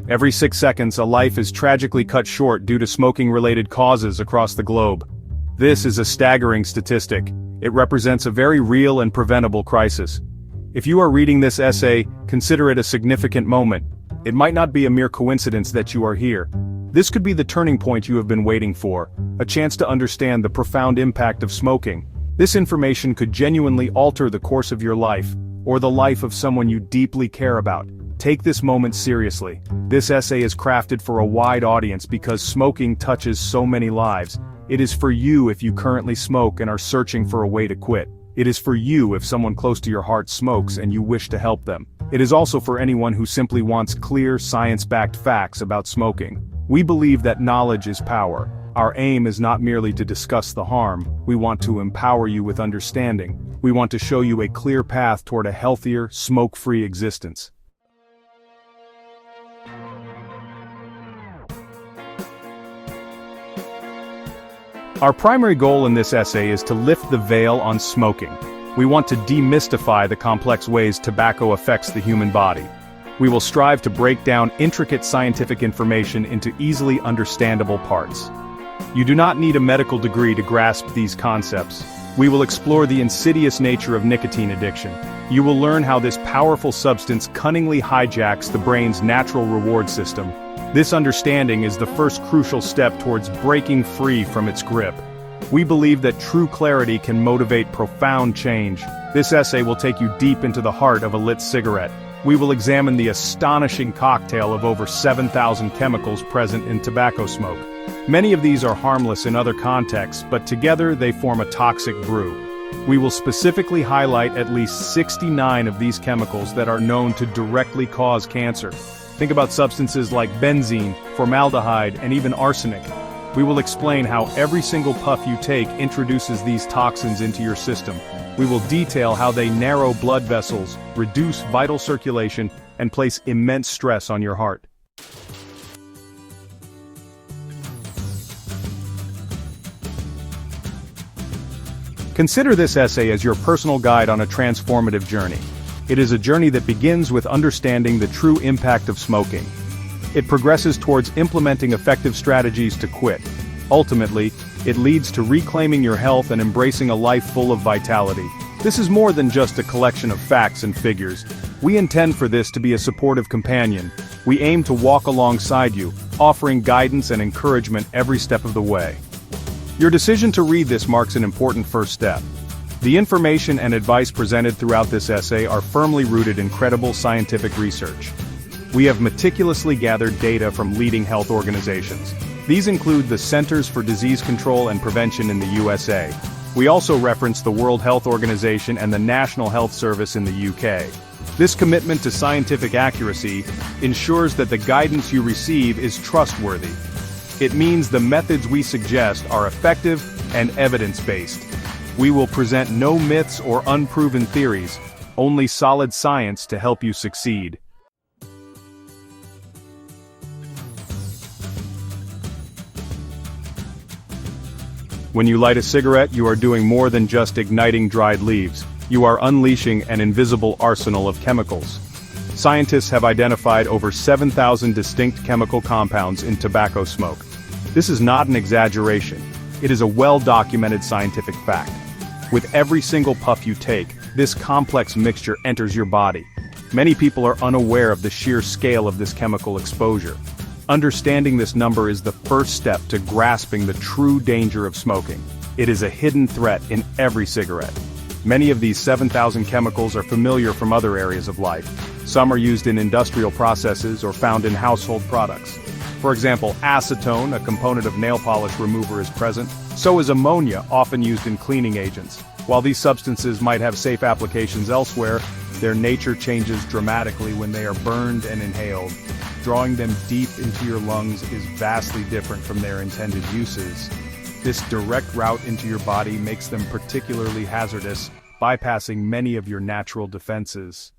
Every 6 seconds, a life is tragically cut short due to smoking-related causes across the globe. This is a staggering statistic. It represents a very real and preventable crisis. If you are reading this essay, consider it a significant moment. It might not be a mere coincidence that you are here. This could be the turning point you have been waiting for, a chance to understand the profound impact of smoking. This information could genuinely alter the course of your life, or the life of someone you deeply care about. Take this moment seriously. This essay is crafted for a wide audience because smoking touches so many lives. It is for you if you currently smoke and are searching for a way to quit. It is for you if someone close to your heart smokes and you wish to help them. It is also for anyone who simply wants clear, science-backed facts about smoking. We believe that knowledge is power. Our aim is not merely to discuss the harm, we want to empower you with understanding. We want to show you a clear path toward a healthier, smoke-free existence. Our primary goal in this essay is to lift the veil on smoking. We want to demystify the complex ways tobacco affects the human body. We will strive to break down intricate scientific information into easily understandable parts. You do not need a medical degree to grasp these concepts. We will explore the insidious nature of nicotine addiction. You will learn how this powerful substance cunningly hijacks the brain's natural reward system. This understanding is the first crucial step towards breaking free from its grip. We believe that true clarity can motivate profound change. This essay will take you deep into the heart of a lit cigarette. We will examine the astonishing cocktail of over 7,000 chemicals present in tobacco smoke. Many of these are harmless in other contexts, but together they form a toxic brew. We will specifically highlight at least 69 of these chemicals that are known to directly cause cancer. Think about substances like benzene, formaldehyde, and even arsenic. We will explain how every single puff you take introduces these toxins into your system. We will detail how they narrow blood vessels, reduce vital circulation, and place immense stress on your heart. Consider this essay as your personal guide on a transformative journey. It is a journey that begins with understanding the true impact of smoking. It progresses towards implementing effective strategies to quit. Ultimately, it leads to reclaiming your health and embracing a life full of vitality. This is more than just a collection of facts and figures. We intend for this to be a supportive companion. We aim to walk alongside you, offering guidance and encouragement every step of the way. Your decision to read this marks an important first step. The information and advice presented throughout this essay are firmly rooted in credible scientific research. We have meticulously gathered data from leading health organizations. These include the Centers for Disease Control and Prevention in the USA. We also reference the World Health Organization and the National Health Service in the UK. This commitment to scientific accuracy ensures that the guidance you receive is trustworthy. It means the methods we suggest are effective and evidence-based. We will present no myths or unproven theories, only solid science to help you succeed. When you light a cigarette, you are doing more than just igniting dried leaves. You are unleashing an invisible arsenal of chemicals. Scientists have identified over 7,000 distinct chemical compounds in tobacco smoke. This is not an exaggeration. It is a well-documented scientific fact. With every single puff you take, this complex mixture enters your body. Many people are unaware of the sheer scale of this chemical exposure. Understanding this number is the first step to grasping the true danger of smoking. It is a hidden threat in every cigarette. Many of these 7,000 chemicals are familiar from other areas of life. Some are used in industrial processes or found in household products. For example, acetone, a component of nail polish remover, is present. So is ammonia, often used in cleaning agents. While these substances might have safe applications elsewhere, their nature changes dramatically when they are burned and inhaled. Drawing them deep into your lungs is vastly different from their intended uses. This direct route into your body makes them particularly hazardous, bypassing many of your natural defenses.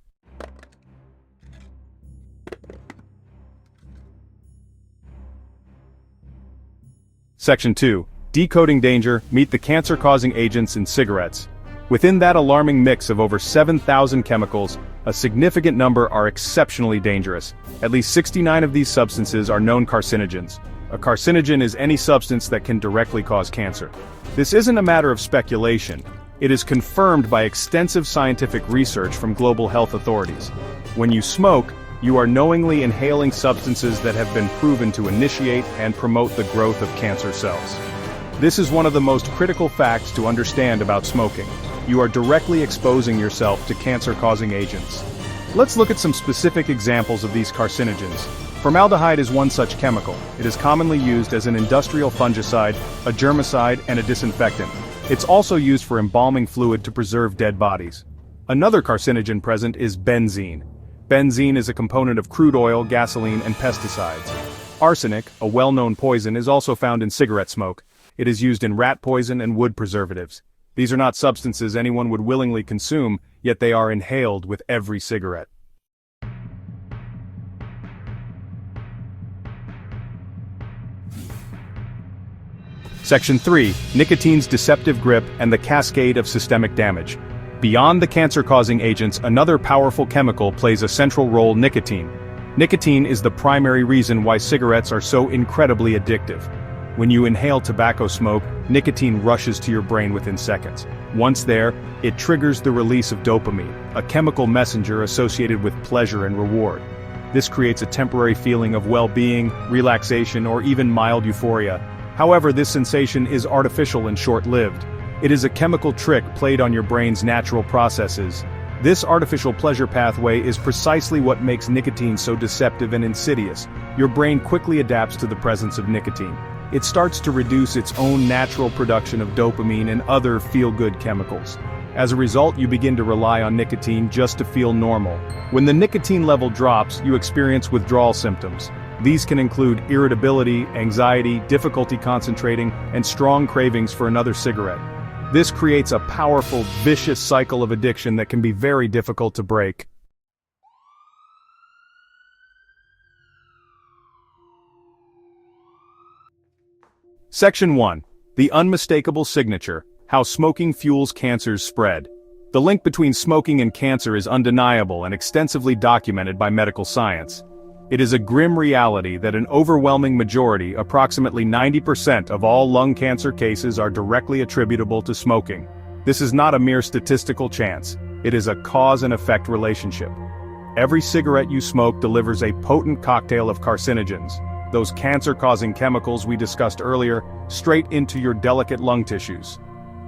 Section 2. Decoding danger, meet the cancer-causing agents in cigarettes. Within that alarming mix of over 7,000 chemicals, A significant number are exceptionally dangerous. At least 69 of these substances are known carcinogens. A carcinogen is any substance that can directly cause cancer. This isn't a matter of speculation. It is confirmed by extensive scientific research from global health authorities. When you smoke, you are knowingly inhaling substances that have been proven to initiate and promote the growth of cancer cells. This is one of the most critical facts to understand about smoking. You are directly exposing yourself to cancer-causing agents. Let's look at some specific examples of these carcinogens. Formaldehyde is one such chemical. It is commonly used as an industrial fungicide, a germicide, and a disinfectant. It's also used for embalming fluid to preserve dead bodies. Another carcinogen present is benzene. Benzene is a component of crude oil, gasoline, and pesticides. Arsenic, a well-known poison, is also found in cigarette smoke. It is used in rat poison and wood preservatives. These are not substances anyone would willingly consume, yet they are inhaled with every cigarette. Section 3. Nicotine's deceptive grip and the cascade of systemic damage. Beyond the cancer-causing agents, another powerful chemical plays a central role: nicotine. Nicotine is the primary reason why cigarettes are so incredibly addictive. When you inhale tobacco smoke, nicotine rushes to your brain within seconds. Once there, it triggers the release of dopamine, a chemical messenger associated with pleasure and reward. This creates a temporary feeling of well-being, relaxation, or even mild euphoria. However, this sensation is artificial and short-lived. It is a chemical trick played on your brain's natural processes. This artificial pleasure pathway is precisely what makes nicotine so deceptive and insidious. Your brain quickly adapts to the presence of nicotine. It starts to reduce its own natural production of dopamine and other feel-good chemicals. As a result, you begin to rely on nicotine just to feel normal. When the nicotine level drops, you experience withdrawal symptoms. These can include irritability, anxiety, difficulty concentrating, and strong cravings for another cigarette. This creates a powerful, vicious cycle of addiction that can be very difficult to break. Section 1. The unmistakable signature: how smoking fuels cancer's spread. The link between smoking and cancer is undeniable and extensively documented by medical science. It is a grim reality that an overwhelming majority, approximately 90% of all lung cancer cases, are directly attributable to smoking. This is not a mere statistical chance. It is a cause and effect relationship. Every cigarette you smoke delivers a potent cocktail of carcinogens, those cancer-causing chemicals we discussed earlier, straight into your delicate lung tissues.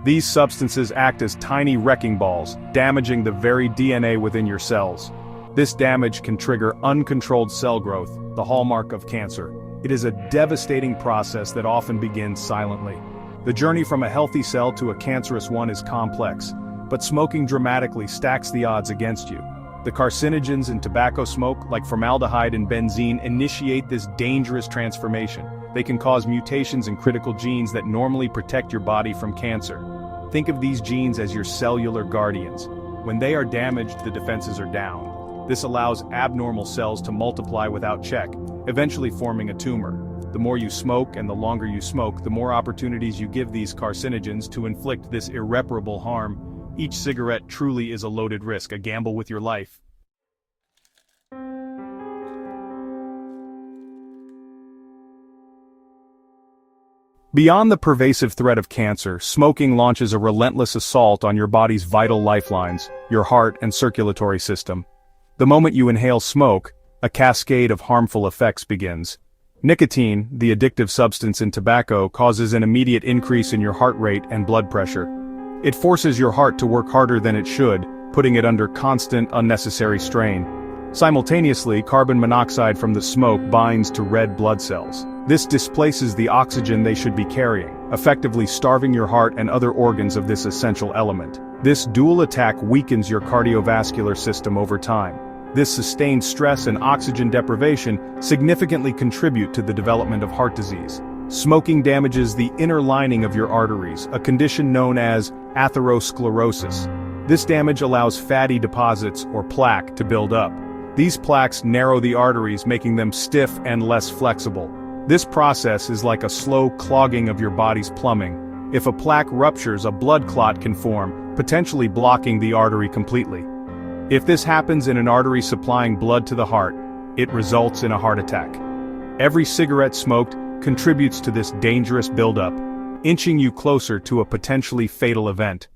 These substances act as tiny wrecking balls, damaging the very DNA within your cells. This damage can trigger uncontrolled cell growth, the hallmark of cancer. It is a devastating process that often begins silently. The journey from a healthy cell to a cancerous one is complex, but smoking dramatically stacks the odds against you. The carcinogens in tobacco smoke, like formaldehyde and benzene, initiate this dangerous transformation. They can cause mutations in critical genes that normally protect your body from cancer. Think of these genes as your cellular guardians. When they are damaged, the defenses are down. This allows abnormal cells to multiply without check, eventually forming a tumor. The more you smoke and the longer you smoke, the more opportunities you give these carcinogens to inflict this irreparable harm. Each cigarette truly is a loaded risk, a gamble with your life. Beyond the pervasive threat of cancer, smoking launches a relentless assault on your body's vital lifelines, your heart and circulatory system. The moment you inhale smoke, a cascade of harmful effects begins. Nicotine, the addictive substance in tobacco, causes an immediate increase in your heart rate and blood pressure. It forces your heart to work harder than it should, putting it under constant, unnecessary strain. Simultaneously, carbon monoxide from the smoke binds to red blood cells. This displaces the oxygen they should be carrying, effectively starving your heart and other organs of this essential element. This dual attack weakens your cardiovascular system over time. This sustained stress and oxygen deprivation significantly contribute to the development of heart disease. Smoking damages the inner lining of your arteries, a condition known as atherosclerosis. This damage allows fatty deposits, or plaque, to build up. These plaques narrow the arteries, making them stiff and less flexible. This process is like a slow clogging of your body's plumbing. If a plaque ruptures, a blood clot can form, potentially blocking the artery completely. If this happens in an artery supplying blood to the heart, it results in a heart attack. Every cigarette smoked contributes to this dangerous buildup, inching you closer to a potentially fatal event.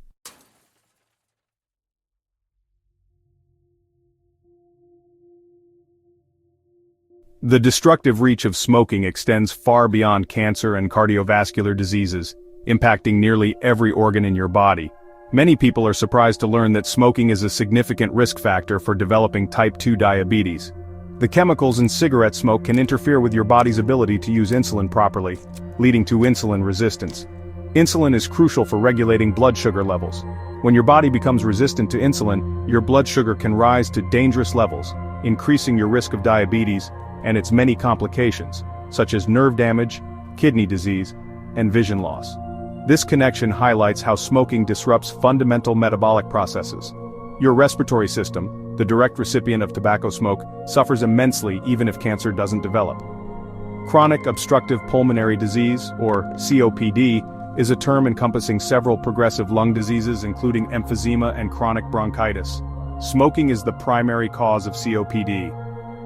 The destructive reach of smoking extends far beyond cancer and cardiovascular diseases, impacting nearly every organ in your body. Many people are surprised to learn that smoking is a significant risk factor for developing type 2 diabetes. The chemicals in cigarette smoke can interfere with your body's ability to use insulin properly, leading to insulin resistance. Insulin is crucial for regulating blood sugar levels. When your body becomes resistant to insulin, your blood sugar can rise to dangerous levels, increasing your risk of diabetes and its many complications, such as nerve damage, kidney disease, and vision loss. This connection highlights how smoking disrupts fundamental metabolic processes. Your respiratory system, the direct recipient of tobacco smoke, suffers immensely even if cancer doesn't develop. Chronic obstructive pulmonary disease, or COPD, is a term encompassing several progressive lung diseases including emphysema and chronic bronchitis. Smoking is the primary cause of COPD.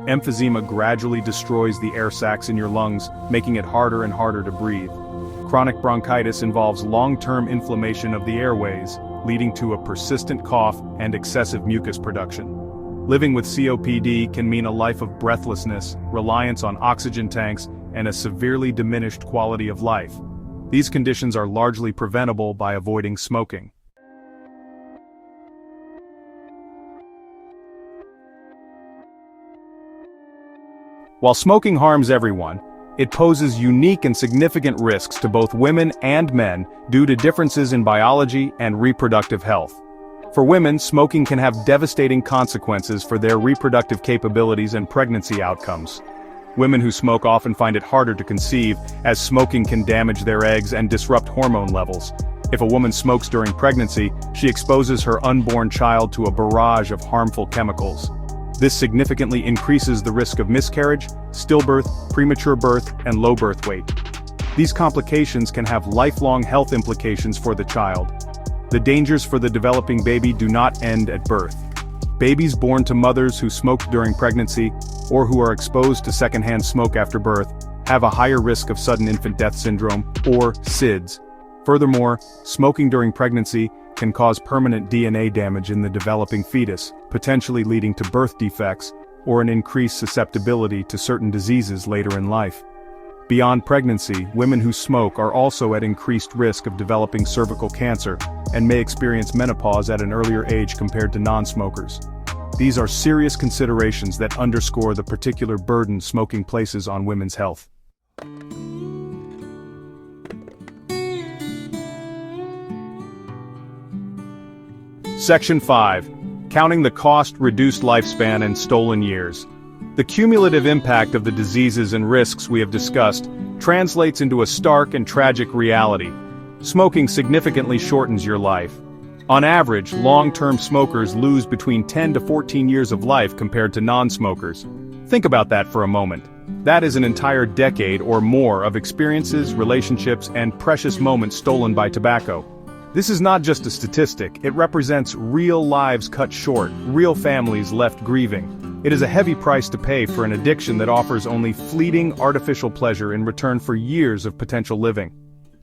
Emphysema gradually destroys the air sacs in your lungs, making it harder and harder to breathe. Chronic bronchitis involves long-term inflammation of the airways, leading to a persistent cough and excessive mucus production. Living with COPD can mean a life of breathlessness, reliance on oxygen tanks, and a severely diminished quality of life. These conditions are largely preventable by avoiding smoking. While smoking harms everyone, it poses unique and significant risks to both women and men due to differences in biology and reproductive health. For women, smoking can have devastating consequences for their reproductive capabilities and pregnancy outcomes. Women who smoke often find it harder to conceive, as smoking can damage their eggs and disrupt hormone levels. If a woman smokes during pregnancy, she exposes her unborn child to a barrage of harmful chemicals. This significantly increases the risk of miscarriage, stillbirth, premature birth, and low birth weight. These complications can have lifelong health implications for the child. The dangers for the developing baby do not end at birth. Babies born to mothers who smoked during pregnancy, or who are exposed to secondhand smoke after birth, have a higher risk of sudden infant death syndrome, or SIDS. Furthermore, smoking during pregnancy can cause permanent DNA damage in the developing fetus, potentially leading to birth defects or an increased susceptibility to certain diseases later in life. Beyond pregnancy, women who smoke are also at increased risk of developing cervical cancer and may experience menopause at an earlier age compared to non-smokers. These are serious considerations that underscore the particular burden smoking places on women's health. Section 5. Counting the cost, reduced lifespan, and stolen years. The cumulative impact of the diseases and risks we have discussed translates into a stark and tragic reality. Smoking significantly shortens your life. On average, long-term smokers lose between 10 to 14 years of life compared to non-smokers. Think about that for a moment. That is an entire decade or more of experiences, relationships, and precious moments stolen by tobacco. This is not just a statistic, it represents real lives cut short, real families left grieving. It is a heavy price to pay for an addiction that offers only fleeting artificial pleasure in return for years of potential living.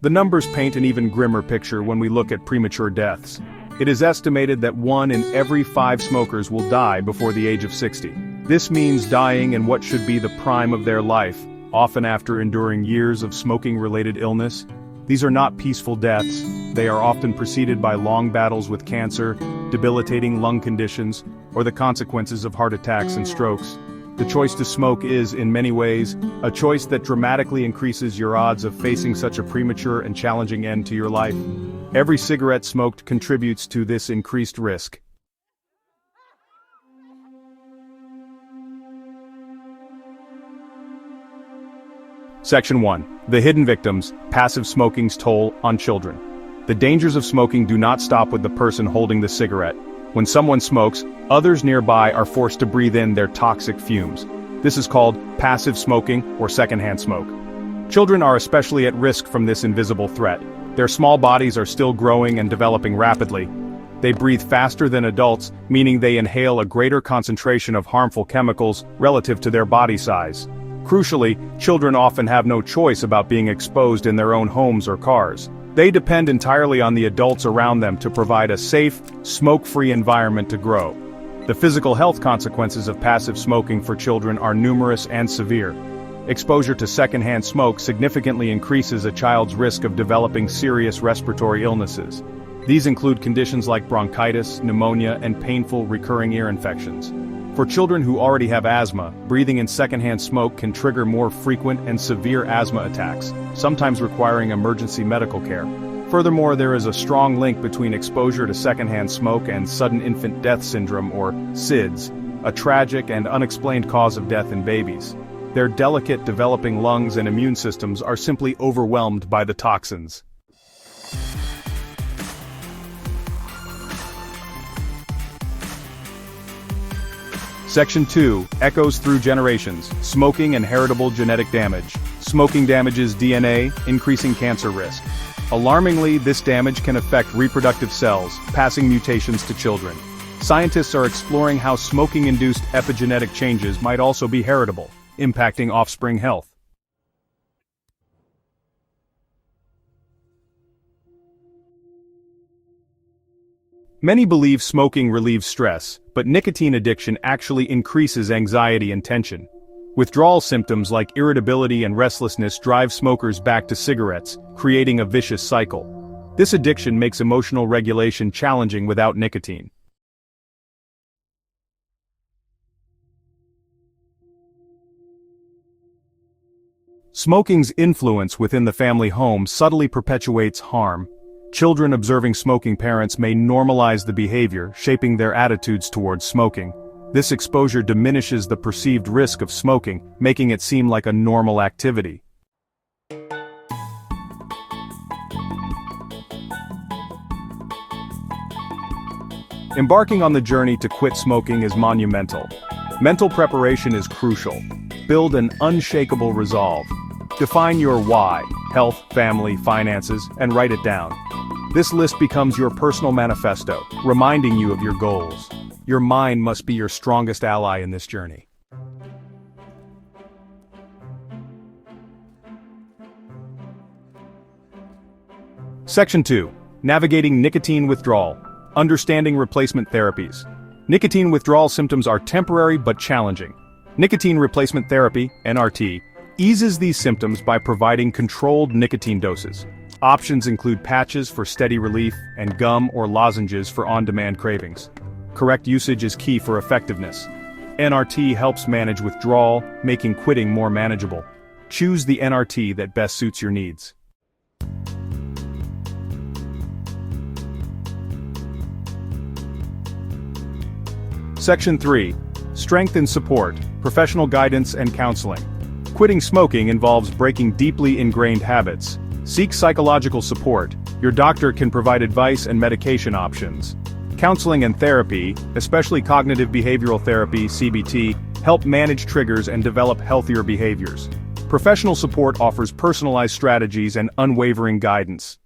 The numbers paint an even grimmer picture when we look at premature deaths. It is estimated that 1 in every 5 smokers will die before the age of 60. This means dying in what should be the prime of their life, often after enduring years of smoking-related illness. These are not peaceful deaths. They are often preceded by long battles with cancer, debilitating lung conditions, or the consequences of heart attacks and strokes. The choice to smoke is, in many ways, a choice that dramatically increases your odds of facing such a premature and challenging end to your life. Every cigarette smoked contributes to this increased risk. Section 1. The hidden victims, passive smoking's toll on children. The dangers of smoking do not stop with the person holding the cigarette. When someone smokes, others nearby are forced to breathe in their toxic fumes. This is called passive smoking or secondhand smoke. Children are especially at risk from this invisible threat. Their small bodies are still growing and developing rapidly. They breathe faster than adults, meaning they inhale a greater concentration of harmful chemicals relative to their body size. Crucially, children often have no choice about being exposed in their own homes or cars. They depend entirely on the adults around them to provide a safe, smoke-free environment to grow. The physical health consequences of passive smoking for children are numerous and severe. Exposure to secondhand smoke significantly increases a child's risk of developing serious respiratory illnesses. These include conditions like bronchitis, pneumonia, and painful recurring ear infections. For children who already have asthma, breathing in secondhand smoke can trigger more frequent and severe asthma attacks, sometimes requiring emergency medical care. Furthermore, there is a strong link between exposure to secondhand smoke and sudden infant death syndrome, or SIDS, a tragic and unexplained cause of death in babies. Their delicate developing lungs and immune systems are simply overwhelmed by the toxins. Section 2. Echoes through generations. Smoking and heritable genetic damage. Smoking damages DNA, increasing cancer risk. Alarmingly, this damage can affect reproductive cells, passing mutations to children. Scientists are exploring how smoking-induced epigenetic changes might also be heritable, impacting offspring health. Many believe smoking relieves stress, but nicotine addiction actually increases anxiety and tension. Withdrawal symptoms like irritability and restlessness drive smokers back to cigarettes, creating a vicious cycle. This addiction makes emotional regulation challenging without nicotine. Smoking's influence within the family home subtly perpetuates harm. Children observing smoking parents may normalize the behavior, shaping their attitudes towards smoking. This exposure diminishes the perceived risk of smoking, making it seem like a normal activity. Embarking on the journey to quit smoking is monumental. Mental preparation is crucial. Build an unshakable resolve. Define your why, health, family, finances, and write it down. This list becomes your personal manifesto, reminding you of your goals. Your mind must be your strongest ally in this journey. Section 2. Navigating nicotine withdrawal. Understanding replacement therapies. Nicotine withdrawal symptoms are temporary but challenging. Nicotine replacement therapy, NRT, eases these symptoms by providing controlled nicotine doses. Options include patches for steady relief and gum or lozenges for on-demand cravings. Correct usage is key for effectiveness. NRT helps manage withdrawal, making quitting more manageable. Choose the NRT that best suits your needs. Section 3. Strength and support, professional guidance and counseling. Quitting smoking involves breaking deeply ingrained habits. Seek psychological support. Your doctor can provide advice and medication options. Counseling and therapy, especially cognitive behavioral therapy, CBT, help manage triggers and develop healthier behaviors. Professional support offers personalized strategies and unwavering guidance.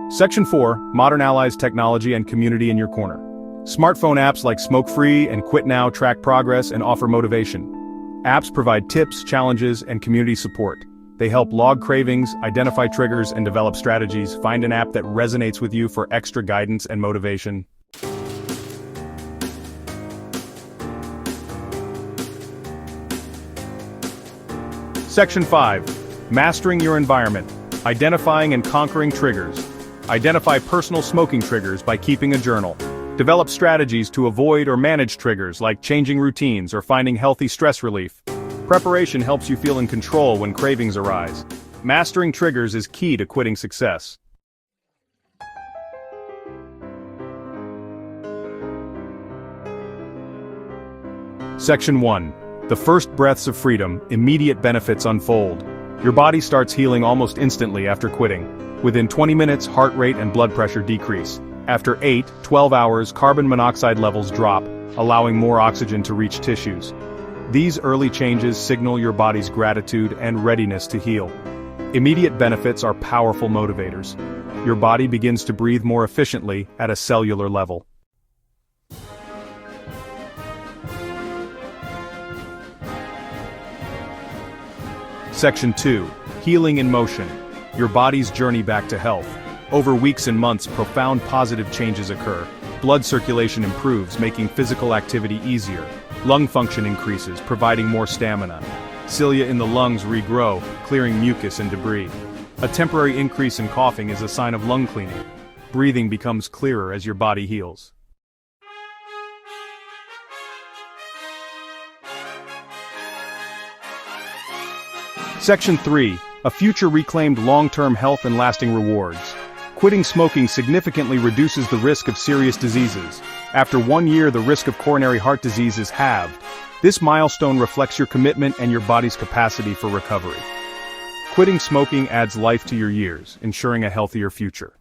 Section 4. Modern allies, technology and community in your corner. Smartphone apps like Smoke Free and Quit Now track progress and offer motivation. Apps provide tips, challenges, and community support. They help log cravings, identify triggers, and develop strategies. Find an app that resonates with you for extra guidance and motivation. Section 5. Mastering your environment. Identifying and conquering triggers. Identify personal smoking triggers by keeping a journal. Develop strategies to avoid or manage triggers like changing routines or finding healthy stress relief. Preparation helps you feel in control when cravings arise. Mastering triggers is key to quitting success. Section 1. The first breaths of freedom, immediate benefits unfold. Your body starts healing almost instantly after quitting. Within 20 minutes, heart rate and blood pressure decrease. After 8-12 hours, carbon monoxide levels drop, allowing more oxygen to reach tissues. These early changes signal your body's gratitude and readiness to heal. Immediate benefits are powerful motivators. Your body begins to breathe more efficiently at a cellular level. Section 2. Healing in motion. Your body's journey back to health. Over weeks and months, profound positive changes occur. Blood circulation improves, making physical activity easier. Lung function increases, providing more stamina. Cilia in the lungs regrow, clearing mucus and debris. A temporary increase in coughing is a sign of lung cleaning. Breathing becomes clearer as your body heals. Section 3. A future reclaimed long-term health and lasting rewards. Quitting smoking significantly reduces the risk of serious diseases. After 1 year, the risk of coronary heart disease is halved. This milestone reflects your commitment and your body's capacity for recovery. Quitting smoking adds life to your years, ensuring a healthier future.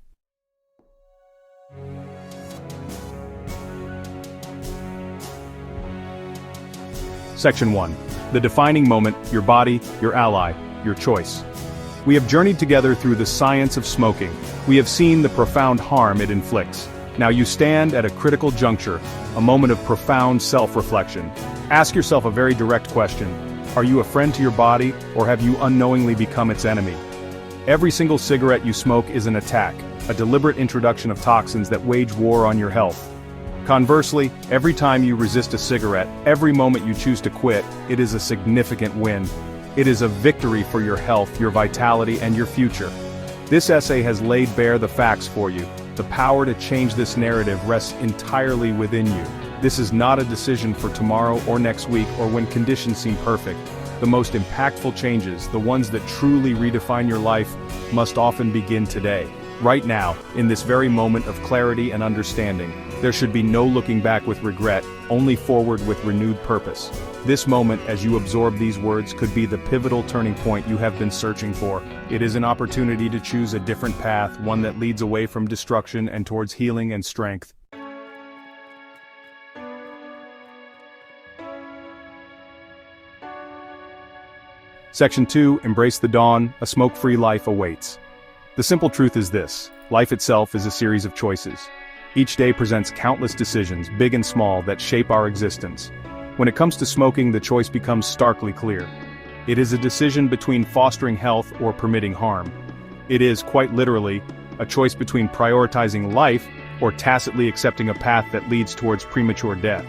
Section 1. The defining moment, your body, your ally, your choice. We have journeyed together through the science of smoking. We have seen the profound harm it inflicts. Now you stand at a critical juncture, a moment of profound self-reflection. Ask yourself a very direct question. Are you a friend to your body, or have you unknowingly become its enemy? Every single cigarette you smoke is an attack, a deliberate introduction of toxins that wage war on your health. Conversely, every time you resist a cigarette, every moment you choose to quit, it is a significant win. It is a victory for your health, your vitality, and your future. This essay has laid bare the facts for you. The power to change this narrative rests entirely within you. This is not a decision for tomorrow or next week or when conditions seem perfect. The most impactful changes, the ones that truly redefine your life, must often begin today. Right now, in this very moment of clarity and understanding, there should be no looking back with regret, only forward with renewed purpose. This moment, as you absorb these words, could be the pivotal turning point you have been searching for. It is an opportunity to choose a different path, one that leads away from destruction and towards healing and strength. Section 2. Embrace the dawn, a smoke-free life awaits. The simple truth is this: life itself is a series of choices. Each day presents countless decisions, big and small, that shape our existence. When it comes to smoking, the choice becomes starkly clear. It is a decision between fostering health or permitting harm. It is, quite literally, a choice between prioritizing life or tacitly accepting a path that leads towards premature death.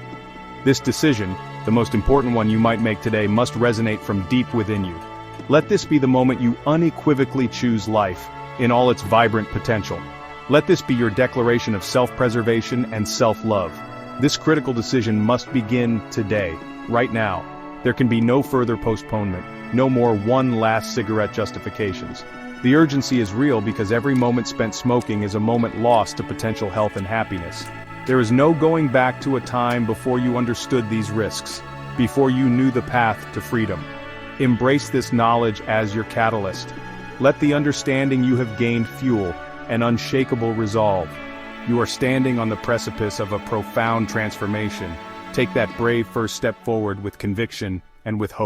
This decision, the most important one you might make today, must resonate from deep within you. Let this be the moment you unequivocally choose life, in all its vibrant potential. Let this be your declaration of self-preservation and self-love. This critical decision must begin today, right now. There can be no further postponement, no more one last cigarette justifications. The urgency is real because every moment spent smoking is a moment lost to potential health and happiness. There is no going back to a time before you understood these risks, before you knew the path to freedom. Embrace this knowledge as your catalyst. Let the understanding you have gained fuel an unshakable resolve. You are standing on the precipice of a profound transformation. Take that brave first step forward with conviction and with hope.